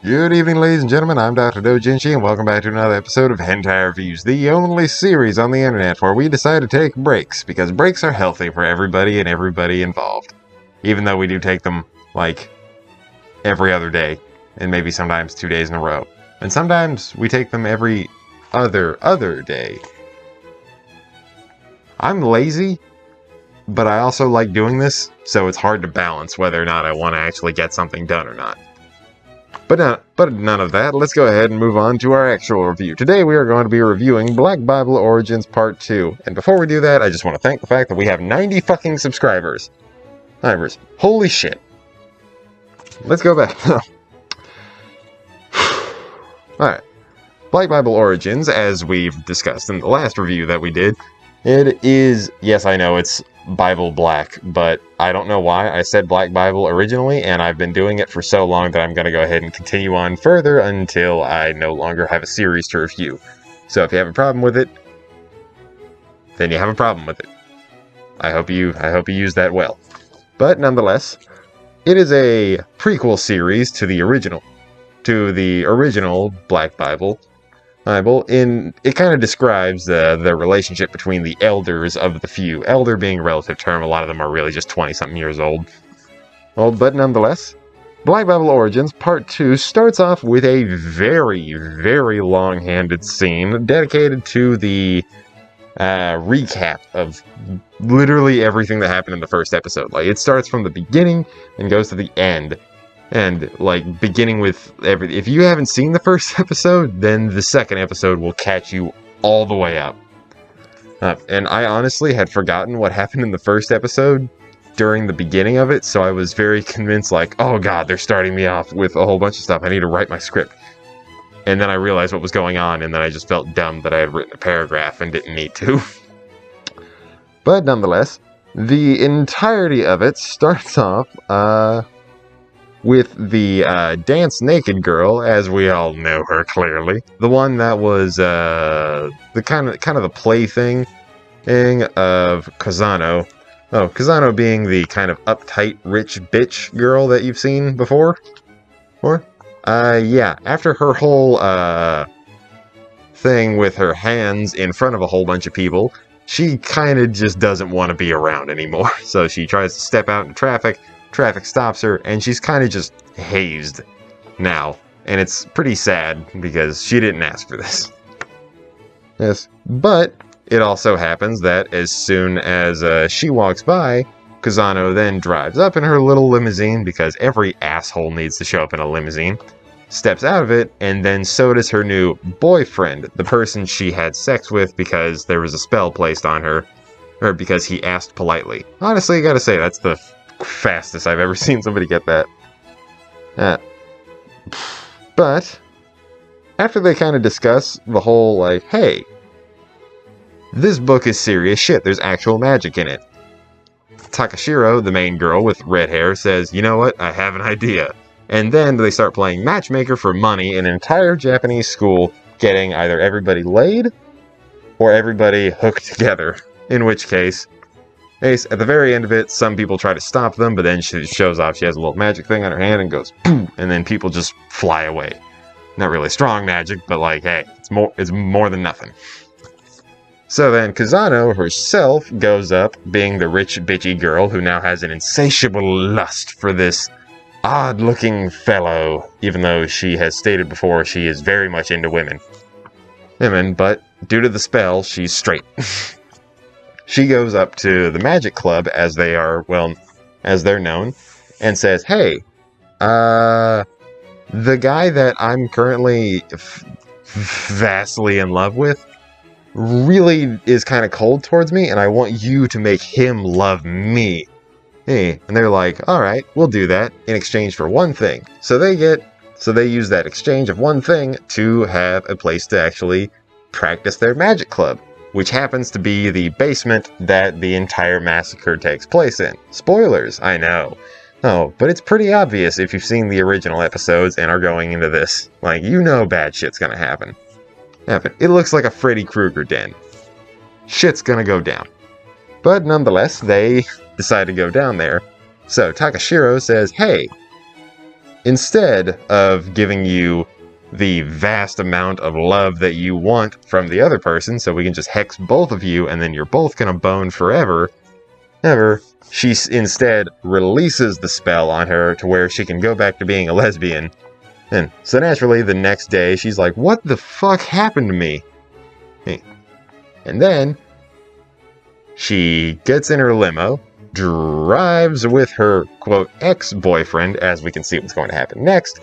Good evening, ladies and gentlemen. I'm Dr. Doujinshi, and welcome back to another episode of Hentai Reviews, the only series on the internet where we decide to take breaks, because breaks are healthy for everybody and everybody involved. Even though we do take them, like, every other day, and maybe sometimes 2 days in a row. And sometimes we take them every other day. I'm lazy, but I also like doing this, so it's hard to balance whether or not I want to actually get something done or not. But none of that. Let's go ahead and move on to our actual review. Today we are going to be reviewing Black Bible Origins Part 2. And before we do that, I just want to thank the fact that we have 90 fucking subscribers. Holy shit. Let's go back. Alright. Black Bible Origins, as we've discussed in the last review that we did, it is, yes, I know it's Bible Black, but I don't know why I said Black Bible originally, and I've been doing it for so long that I'm going to go ahead and continue on further until I no longer have a series to review. So if you have a problem with it, then you have a problem with it. I hope you use that well. But nonetheless, it is a prequel series to the original Black Bible. It kind of describes the relationship between the elders of the few. Elder being a relative term, a lot of them are really just 20-something years old. But nonetheless, Black Bible Origins Part 2 starts off with a very, very long-handed scene dedicated to the recap of literally everything that happened in the first episode. Like, it starts from the beginning and goes to the end. And, like, beginning with if you haven't seen the first episode, then the second episode will catch you all the way up. And I honestly had forgotten what happened in the first episode during the beginning of it, so I was very convinced, like, oh god, they're starting me off with a whole bunch of stuff. I need to write my script. And then I realized what was going on, and then I just felt dumb that I had written a paragraph and didn't need to. But nonetheless, the entirety of it starts off, with the dance naked girl, as we all know her clearly. The one that was the kind of the plaything of 𝓗𝓮𝓷𝓽𝓪𝓲. Oh, 𝓗𝓮𝓷𝓽𝓪𝓲 being the kind of uptight, rich bitch girl that you've seen before. Yeah, after her whole thing with her hands in front of a whole bunch of people, she kind of just doesn't want to be around anymore. So she tries to step out into traffic. Traffic stops her, and she's kind of just hazed now. And it's pretty sad, because she didn't ask for this. Yes, but it also happens that as soon as she walks by, 𝓗𝓮𝓷𝓽𝓪𝓲 then drives up in her little limousine, because every asshole needs to show up in a limousine, steps out of it, and then so does her new boyfriend, the person she had sex with because there was a spell placed on her, or because he asked politely. Honestly, I gotta say, that's the fastest I've ever seen somebody get that. But after they kind of discuss the whole, like, hey, this book is serious shit, there's actual magic in it, Takashiro, the main girl with red hair, says, you know what, I have an idea. And then they start playing matchmaker for money in an entire Japanese school, getting either everybody laid or everybody hooked together, in which case, at the very end of it, some people try to stop them, but then she shows off she has a little magic thing on her hand and goes, boom, and then people just fly away. Not really strong magic, but like, hey, it's more than nothing. So then 𝓗𝓮𝓷𝓽𝓪𝓲 herself goes up, being the rich, bitchy girl who now has an insatiable lust for this odd-looking fellow, even though she has stated before she is very much into women. But due to the spell, she's straight. She goes up to the Magic Club, as they're known, and says, hey, the guy that I'm currently vastly in love with really is kind of cold towards me, and I want you to make him love me. Hey, and they're like, alright, we'll do that in exchange for one thing. So they use that exchange of one thing to have a place to actually practice their Magic Club, which happens to be the basement that the entire massacre takes place in. Spoilers, I know. Oh, but it's pretty obvious if you've seen the original episodes and are going into this. Like, you know bad shit's gonna happen. It looks like a Freddy Krueger den. Shit's gonna go down. But nonetheless, they decide to go down there. So Takashiro says, hey, instead of giving you the vast amount of love that you want from the other person, so we can just hex both of you and then you're both gonna bone forever, she instead releases the spell on her to where she can go back to being a lesbian. And so naturally, the next day, she's like, what the fuck happened to me? And then she gets in her limo, drives with her, quote, ex-boyfriend, as we can see what's going to happen next,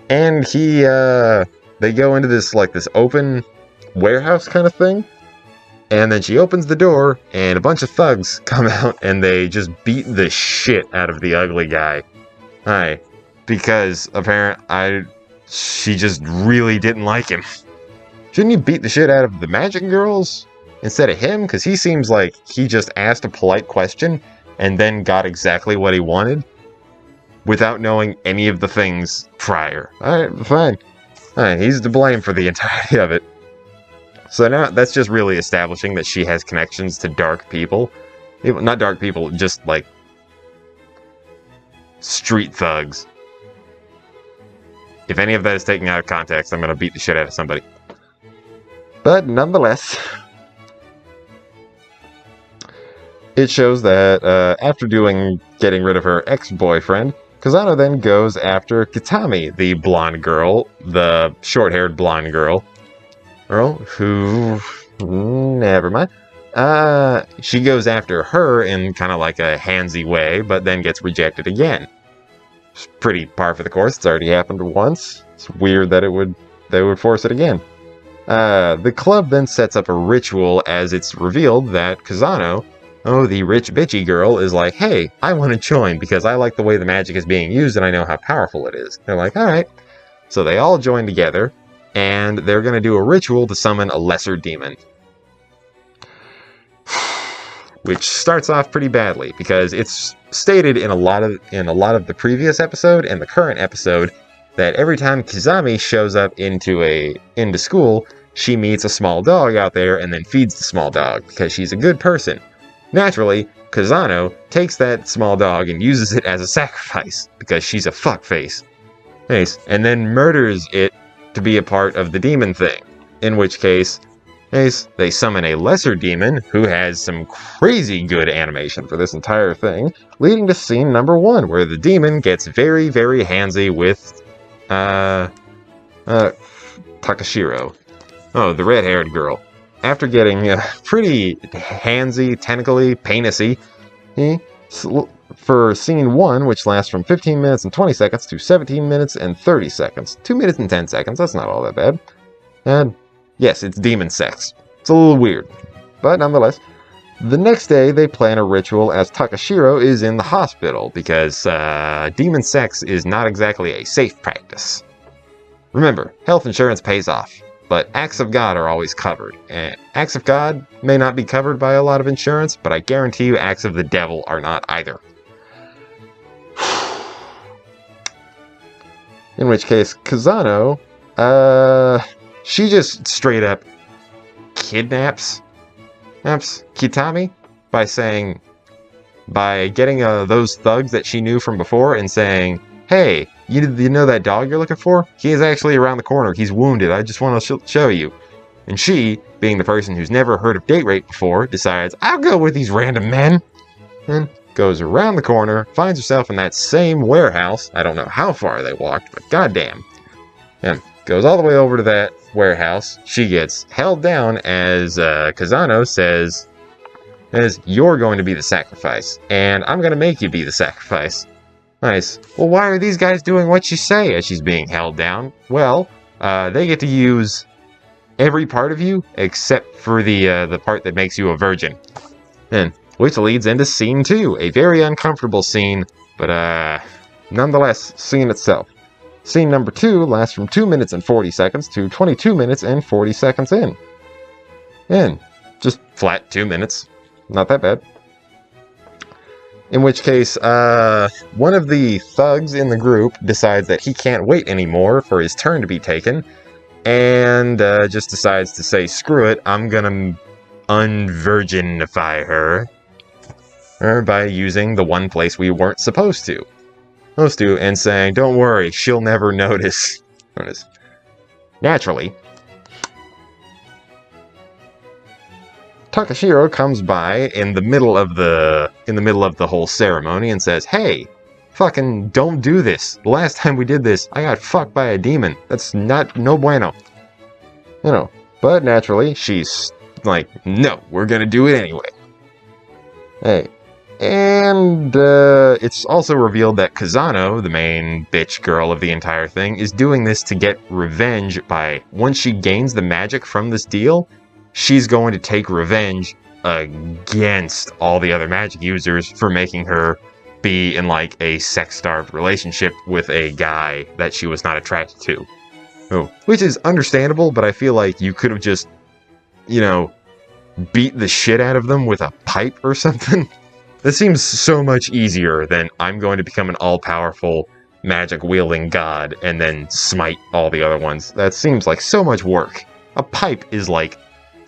and they go into this open warehouse kind of thing, and then she opens the door, and a bunch of thugs come out, and they just beat the shit out of the ugly guy. Because apparently she just really didn't like him. Shouldn't you beat the shit out of the magic girls instead of him? Because he seems like he just asked a polite question and then got exactly what he wanted without knowing any of the things prior. Alright, fine. Alright, he's to blame for the entirety of it. So now that's just really establishing that she has connections to dark people. Not dark people, just like street thugs. If any of that is taken out of context, I'm going to beat the shit out of somebody. But nonetheless, it shows that after getting rid of her ex-boyfriend, Kusano then goes after Kitami, the blonde girl, the short-haired blonde girl, who, never mind. She goes after her in kind of like a handsy way, but then gets rejected again. It's pretty par for the course. It's already happened once. It's weird that they would force it again. The club then sets up a ritual as it's revealed that Kusano, the rich bitchy girl, is like, hey, I want to join because I like the way the magic is being used and I know how powerful it is. They're like, alright. So they all join together, and they're going to do a ritual to summon a lesser demon. Which starts off pretty badly, because it's stated in a lot of the previous episode and the current episode that every time Kizami shows up into school, she meets a small dog out there and then feeds the small dog, because she's a good person. Naturally, Kusano takes that small dog and uses it as a sacrifice, because she's a fuckface. Nice. And then murders it to be a part of the demon thing. In which case, they summon a lesser demon who has some crazy good animation for this entire thing, leading to scene number 1, where the demon gets very, very handsy with Takashiro. Oh, the red-haired girl. After getting pretty handsy, tentacly, penisy, for scene 1, which lasts from 15 minutes and 20 seconds to 17 minutes and 30 seconds. 2 minutes and 10 seconds, that's not all that bad. And yes, it's demon sex. It's a little weird. But nonetheless, the next day they plan a ritual as Takashiro is in the hospital, because demon sex is not exactly a safe practice. Remember, health insurance pays off. But acts of God are always covered. And acts of God may not be covered by a lot of insurance, but I guarantee you acts of the devil are not either. In which case, Kusano, she just straight up kidnaps Kitami by getting those thugs that she knew from before and saying, hey, you know that dog you're looking for? He is actually around the corner. He's wounded. I just want to show you. And she, being the person who's never heard of date rape before, decides, I'll go with these random men. And goes around the corner, finds herself in that same warehouse. I don't know how far they walked, but goddamn. And goes all the way over to that warehouse. She gets held down as Kusano says, you're going to be the sacrifice, and I'm going to make you be the sacrifice. Nice. Well, why are these guys doing what you say as she's being held down? Well, they get to use every part of you except for the part that makes you a virgin. And which leads into scene 2, a very uncomfortable scene, but nonetheless, scene itself. Scene number 2 lasts from 2 minutes and 40 seconds to 22 minutes and 40 seconds in. And just flat 2 minutes. Not that bad. In which case, one of the thugs in the group decides that he can't wait anymore for his turn to be taken, and just decides to say, screw it, I'm gonna unvirginify her by using the one place we weren't supposed to. supposed to, and saying, "Don't worry, she'll never notice." Naturally, Takashiro comes by in the middle of the whole ceremony and says, "Hey, fucking don't do this. The last time we did this, I got fucked by a demon. That's no bueno." But naturally, she's like, "No, we're gonna do it anyway." Hey. And it's also revealed that Kazano, the main bitch girl of the entire thing, is doing this to get revenge by, once she gains the magic from this deal, she's going to take revenge against all the other magic users for making her be in like a sex-starved relationship with a guy that she was not attracted to. Which is understandable, but I feel like you could have just, beat the shit out of them with a pipe or something. This seems so much easier than I'm going to become an all-powerful magic-wielding god and then smite all the other ones. That seems like so much work. A pipe is like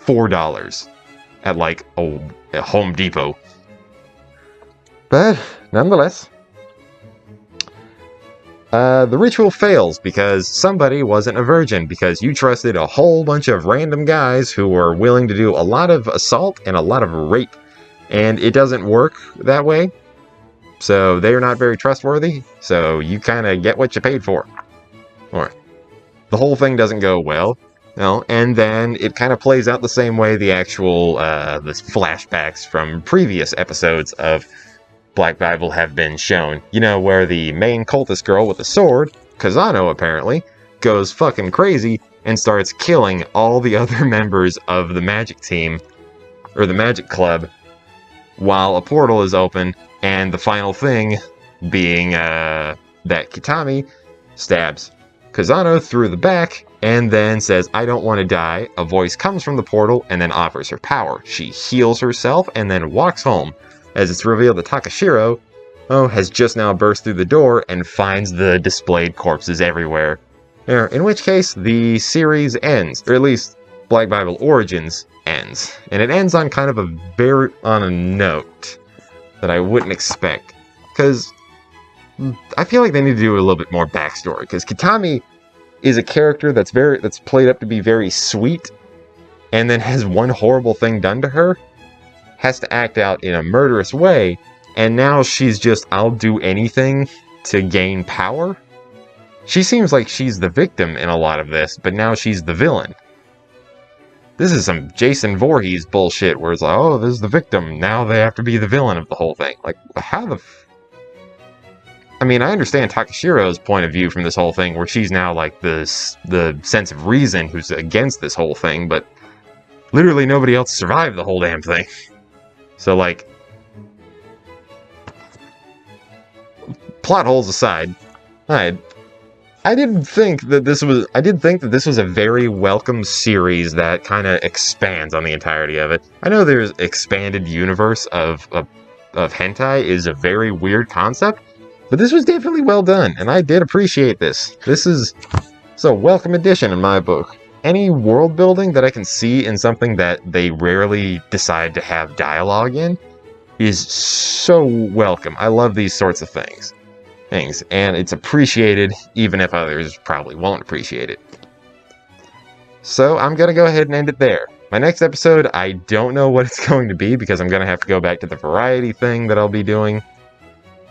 $4 at like a Home Depot. But nonetheless, the ritual fails because somebody wasn't a virgin, because you trusted a whole bunch of random guys who were willing to do a lot of assault and a lot of rape. And it doesn't work that way, so they're not very trustworthy, so you kind of get what you paid for. Alright. The whole thing doesn't go well, and then it kind of plays out the same way the actual, the flashbacks from previous episodes of Black Bible have been shown. Where the main cultist girl with the sword, Kazano apparently, goes fucking crazy and starts killing all the other members of the magic team, or the magic club, while a portal is open, and the final thing being that Kitami stabs Kazano through the back, and then says, "I don't want to die." A voice comes from the portal and then offers her power. She heals herself and then walks home, as it's revealed that Takashiro has just now burst through the door and finds the displayed corpses everywhere. In which case, the series ends, or at least Black Bible Origins ends. And it ends on kind of on a note that I wouldn't expect. Because I feel like they need to do a little bit more backstory. Because Kitami is a character that's played up to be very sweet, and then has one horrible thing done to her, has to act out in a murderous way, and now she's just, I'll do anything to gain power. She seems like she's the victim in a lot of this, but now she's the villain. This is some Jason Voorhees bullshit where it's like, oh, this is the victim, now they have to be the villain of the whole thing. Like, how the I mean, I understand Takashiro's point of view from this whole thing, where she's now like the sense of reason who's against this whole thing, but literally nobody else survived the whole damn thing. So, like, plot holes aside, I did think that this was a very welcome series that kind of expands on the entirety of it. I know there's expanded universe of hentai is a very weird concept, but this was definitely well done, and I did appreciate this. This is a welcome addition in my book. Any world building that I can see in something that they rarely decide to have dialogue in is so welcome. I love these sorts of things, and it's appreciated even if others probably won't appreciate it. So I'm gonna go ahead and end it there. My next episode, I don't know what it's going to be, because I'm gonna have to go back to the variety thing that I'll be doing.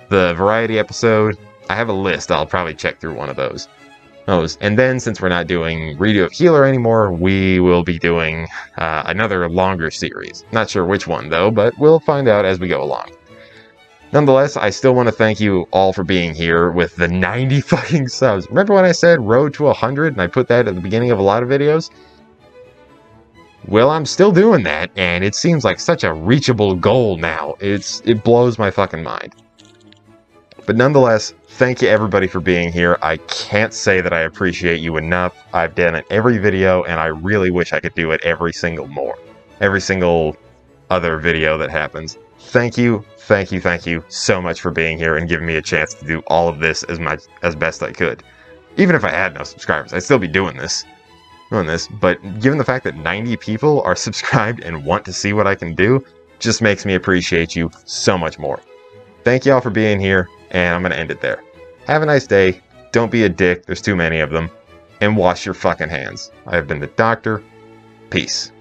The variety episode, I have a list. I'll probably check through one of those. And then, since we're not doing Redo of Healer anymore, we will be doing another longer series. Not sure which one, though, but we'll find out as we go along. Nonetheless, I still want to thank you all for being here with the 90 fucking subs. Remember when I said road to 100, and I put that at the beginning of a lot of videos? Well, I'm still doing that, and it seems like such a reachable goal now. It blows my fucking mind. But nonetheless, thank you everybody for being here. I can't say that I appreciate you enough. I've done it every video, and I really wish I could do it every single other video that happens. Thank you so much for being here and giving me a chance to do all of this as best I could. Even if I had no subscribers, I'd still be doing this. But given the fact that 90 people are subscribed and want to see what I can do, just makes me appreciate you so much more. Thank y'all for being here, and I'm going to end it there. Have a nice day. Don't be a dick. There's too many of them. And wash your fucking hands. I have been the doctor. Peace.